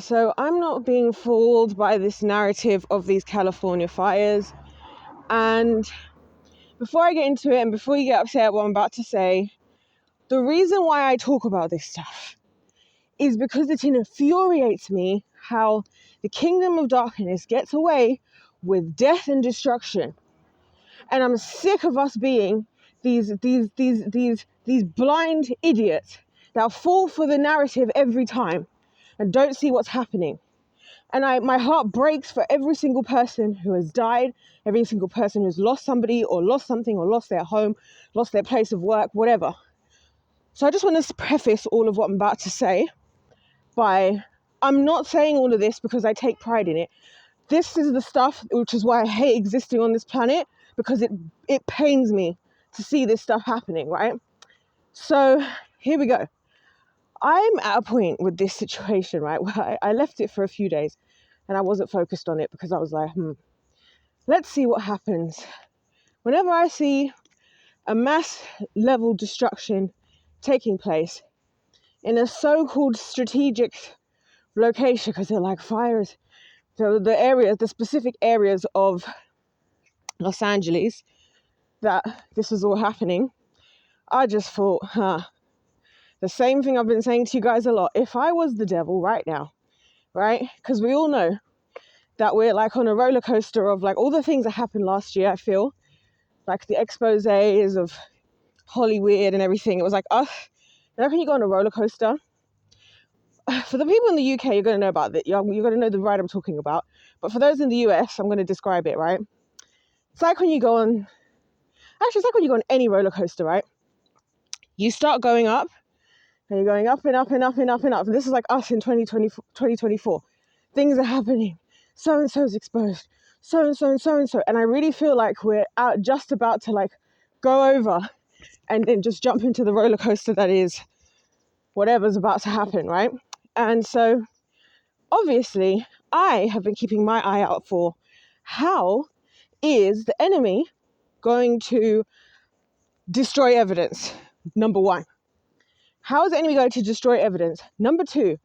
So I'm not being fooled by this narrative of these California fires. And before I get into it and before you get upset at what I'm about to say, the reason why I talk about this stuff is because it infuriates me how the kingdom of darkness gets away with death and destruction. And I'm sick of us being these blind idiots that fall for the narrative every time and don't see what's happening. And my heart breaks for every single person who has died, every single person who's lost somebody or lost something or lost their home, lost their place of work, whatever. So I just want to preface all of what I'm about to say by, I'm not saying all of this because I take pride in it. This is the stuff, which is why I hate existing on this planet, because it pains me to see this stuff happening, right? So here we go. I'm at a point with this situation, right, where I left it for a few days and I wasn't focused on it because I was like, let's see what happens. Whenever I see a mass level destruction taking place in a so-called strategic location, because they're like fires, so the specific areas of Los Angeles that this was all happening, I just thought, the same thing I've been saying to you guys a lot. If I was the devil right now, right? Because we all know that we're like on a roller coaster of like all the things that happened last year, I feel. Like the exposés of Hollywood and everything. It was like, you know, when you go on a roller coaster? For the people in the UK, you're going to know about it. You're going to know the ride I'm talking about. But for those in the US, I'm going to describe it, right? It's like when you go on... Actually, it's like when you go on any roller coaster, right? You start going up, and you're going up and up and up and up and up. And this is like us in 2024. Things are happening. So-and-so's exposed. So-and-so and so-and-so. And I really feel like we're just about to like go over and then just jump into the roller coaster that is whatever's about to happen, right? And so, obviously, I have been keeping my eye out for how is the enemy going to destroy evidence, number one. How is the enemy going to destroy evidence? Number two,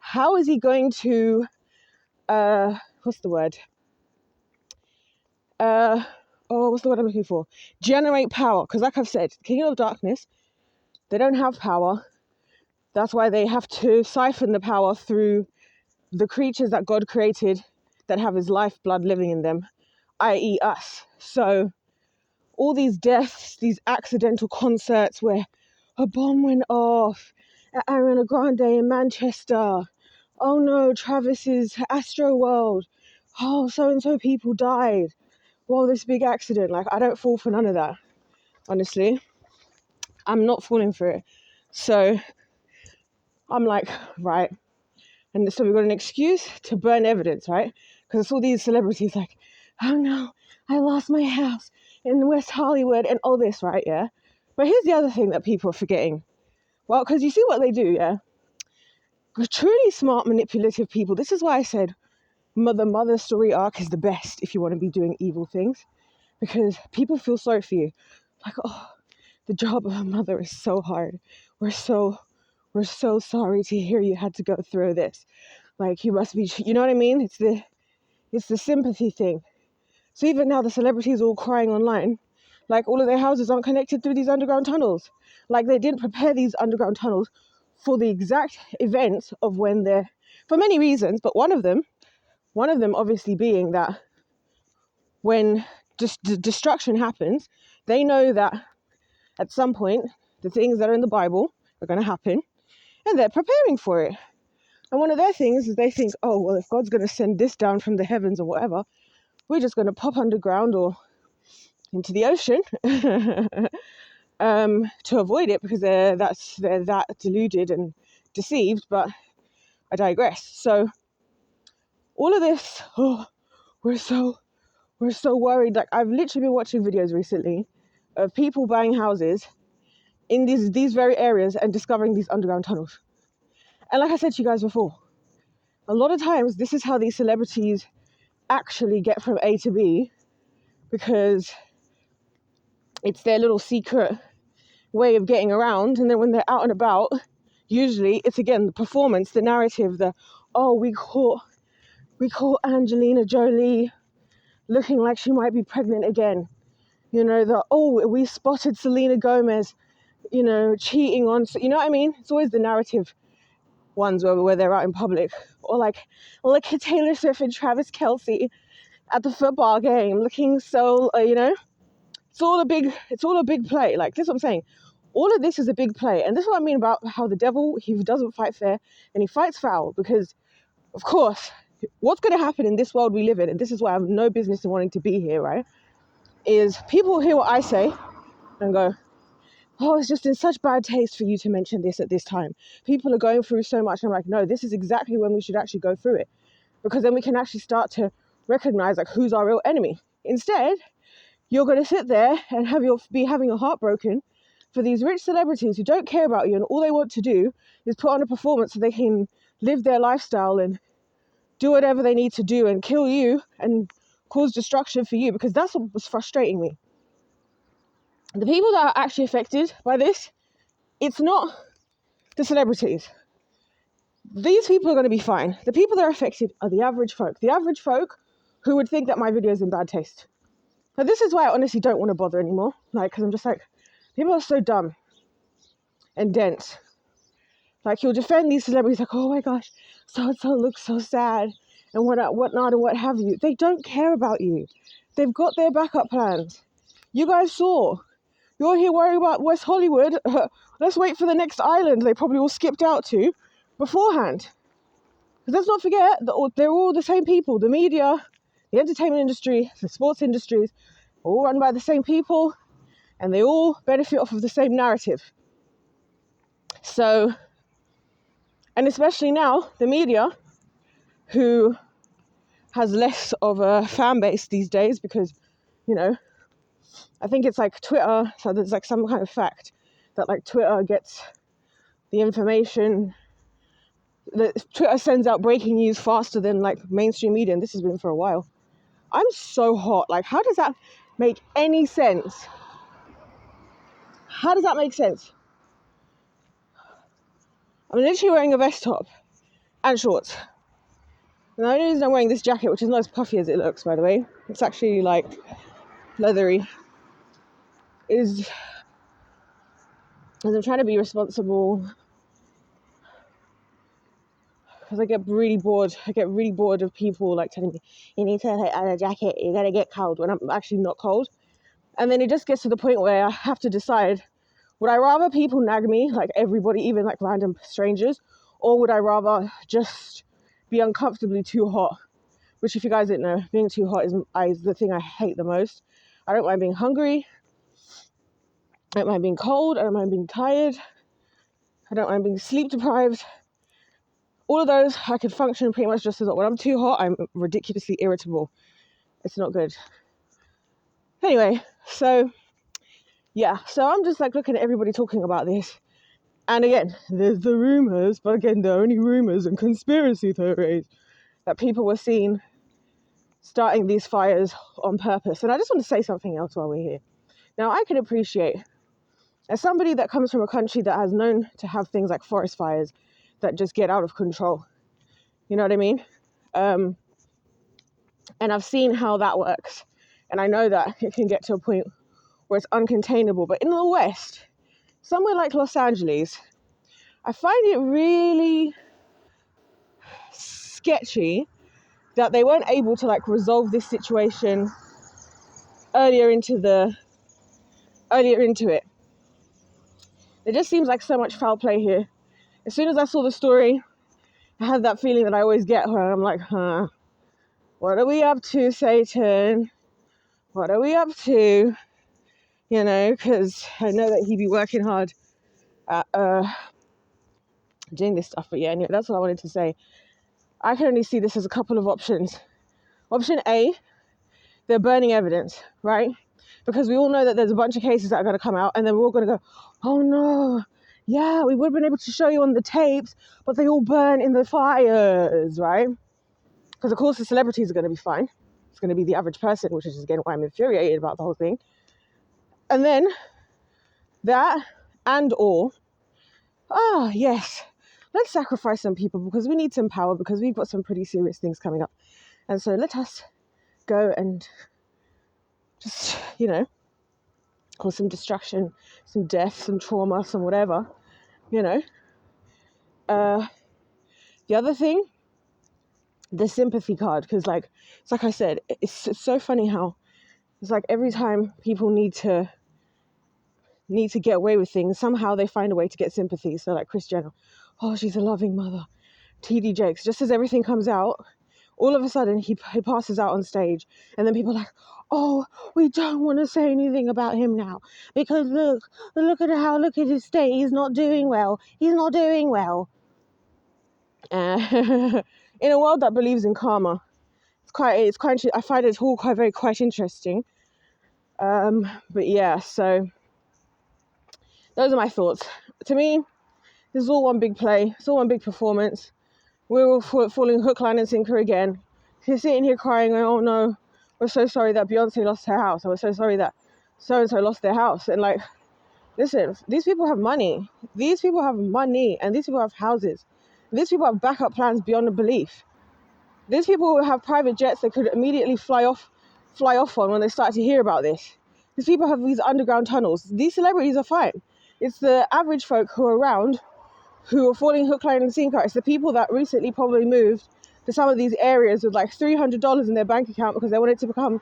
how is he going to, what's the word? What's the word I'm looking for? Generate power. Because like I've said, Kingdom of Darkness, they don't have power. That's why they have to siphon the power through the creatures that God created that have his lifeblood living in them, i.e. us. So all these deaths, these accidental concerts where a bomb went off at Ariana Grande in Manchester. Oh no, Travis's Astro World. Oh, so-and-so people died. Well, this big accident. Like, I don't fall for none of that. Honestly, I'm not falling for it. So I'm like, right. And so we've got an excuse to burn evidence, right? Because it's all these celebrities like, oh no, I lost my house in West Hollywood and all this, right? Yeah. But here's the other thing that people are forgetting. Well, because you see what they do, yeah? Truly smart, manipulative people. This is why I said the mother story arc is the best if you want to be doing evil things. Because people feel sorry for you. Like, oh, the job of a mother is so hard. We're so sorry to hear you had to go through this. Like, you must be, you know what I mean? It's the sympathy thing. So even now the celebrities are all crying online, like all of their houses aren't connected through these underground tunnels. Like they didn't prepare these underground tunnels for the exact events of when they're, for many reasons, but one of them obviously being that when destruction happens, they know that at some point the things that are in the Bible are going to happen and they're preparing for it. And one of their things is they think, oh, well, if God's going to send this down from the heavens or whatever, we're just going to pop underground or into the ocean to avoid it because they're that deluded and deceived. But I digress. So all of this, we're so worried. Like I've literally been watching videos recently of people buying houses in these very areas and discovering these underground tunnels. And like I said to you guys before, a lot of times this is how these celebrities actually get from A to B, because it's their little secret way of getting around. And then when they're out and about, usually it's again the performance, the narrative, oh, we caught Angelina Jolie looking like she might be pregnant again. You know, we spotted Selena Gomez, you know, cheating on, you know what I mean? It's always the narrative ones where they're out in public. Or like, look at Taylor Swift and Travis Kelce at the football game looking so, you know, it's all a big play. Like, this is what I'm saying. All of this is a big play. And this is what I mean about how the devil, he doesn't fight fair and he fights foul. Because, of course, what's going to happen in this world we live in, and this is why I have no business in wanting to be here, right, is people hear what I say and go, oh, it's just in such bad taste for you to mention this at this time. People are going through so much. I'm like, no, this is exactly when we should actually go through it. Because then we can actually start to recognize, like, who's our real enemy. Instead, you're going to sit there and be having your heart broken for these rich celebrities who don't care about you, and all they want to do is put on a performance so they can live their lifestyle and do whatever they need to do and kill you and cause destruction for you, because that's what was frustrating me. The people that are actually affected by this, it's not the celebrities. These people are going to be fine. The people that are affected are the average folk. The average folk who would think that my video is in bad taste. Now, this is why I honestly don't want to bother anymore. Like, because I'm just like, people are so dumb and dense. Like, you'll defend these celebrities like, oh my gosh, so-and-so looks so sad and whatnot and what have you. They don't care about you. They've got their backup plans. You guys saw. You're here worrying about West Hollywood. Let's wait for the next island they probably all skipped out to beforehand. Because let's not forget that they're all the same people. The media, the entertainment industry, the sports industries, all run by the same people, and they all benefit off of the same narrative. So, and especially now, the media, who has less of a fan base these days because, you know, I think it's like Twitter, so there's like some kind of fact that like Twitter gets the information, that Twitter sends out breaking news faster than like mainstream media, and this has been for a while. I'm so hot. Like, how does that make any sense? How does that make sense? I'm literally wearing a vest top and shorts. And the only reason I'm wearing this jacket, which is not as puffy as it looks, by the way, it's actually like leathery, is as I'm trying to be responsible, because I get really bored. I get really bored of people like telling me, you need to take out a jacket, you're going to get cold, when I'm actually not cold. And then it just gets to the point where I have to decide, would I rather people nag me, like everybody, even like random strangers, or would I rather just be uncomfortably too hot? Which, if you guys didn't know, being too hot is the thing I hate the most. I don't mind being hungry. I don't mind being cold. I don't mind being tired. I don't mind being sleep deprived. All of those, I could function pretty much just as well. When I'm too hot, I'm ridiculously irritable. It's not good. Anyway, so yeah. So I'm just like looking at everybody talking about this. And again, there's the rumors, but again, they're only rumors and conspiracy theories that people were seen starting these fires on purpose. And I just want to say something else while we're here. Now, I can appreciate, as somebody that comes from a country that has known to have things like forest fires that just get out of control, you know what I mean? And I've seen how that works. And I know that it can get to a point where it's uncontainable. But in the West, somewhere like Los Angeles, I find it really sketchy that they weren't able to like resolve this situation earlier into it. There just seems like so much foul play here. As soon as I saw the story, I had that feeling that I always get where I'm like, what are we up to, Satan? What are we up to? You know, because I know that he'd be working hard at doing this stuff. But yeah, anyway, that's what I wanted to say. I can only see this as a couple of options. Option A, they're burning evidence, right? Because we all know that there's a bunch of cases that are going to come out, and then we're all going to go, oh no, yeah, we would have been able to show you on the tapes, but they all burn in the fires, right? Because of course the celebrities are going to be fine. It's going to be the average person, which is again why I'm infuriated about the whole thing. And then that, and or, yes, let's sacrifice some people because we need some power, because we've got some pretty serious things coming up. And so let us go and just, cause some destruction, some death, some trauma, some whatever, you know. The other thing, the sympathy card, because it's like I said, it's so funny how it's like every time people need to get away with things, somehow they find a way to get sympathy. So like Kris Jenner, oh, she's a loving mother. TD Jakes, just as everything comes out, all of a sudden he passes out on stage, and then people are like, oh, we don't want to say anything about him now because look at his state. He's not doing well. In a world that believes in karma, it's quite. I find it all quite interesting. But yeah, so those are my thoughts. To me, this is all one big play. It's all one big performance. We're all falling hook, line, and sinker again. You're sitting here crying, oh no, we're so sorry that Beyonce lost her house, or we're so sorry that so-and-so lost their house. And like, listen, these people have money. These people have money, and these people have houses. These people have backup plans beyond a belief. These people have private jets they could immediately fly off on when they start to hear about this. These people have these underground tunnels. These celebrities are fine. It's the average folk who are around who are falling hook, line, and sinker. It's the people that recently probably moved to some of these areas with like $300 in their bank account because they wanted to become,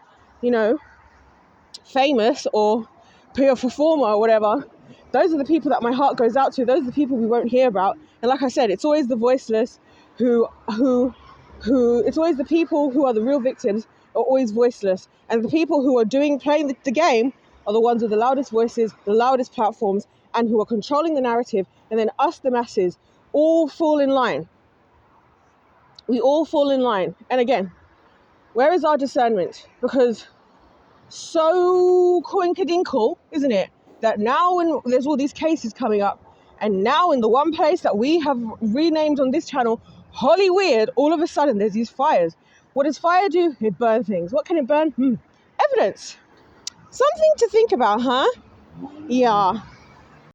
famous or be a performer or whatever. Those are the people that my heart goes out to. Those are the people we won't hear about. And like I said, it's always the voiceless who it's always the people who are the real victims are always voiceless. And the people who are playing the game are the ones with the loudest voices, the loudest platforms, and who are controlling the narrative. And then us, the masses, all fall in line. We all fall in line. And again, where is our discernment? Because so coinkadinkle, isn't it? That now when there's all these cases coming up, and now in the one place that we have renamed on this channel, Holly Weird, all of a sudden there's these fires. What does fire do? It burns things. What can it burn? Evidence. Something to think about, huh? Yeah.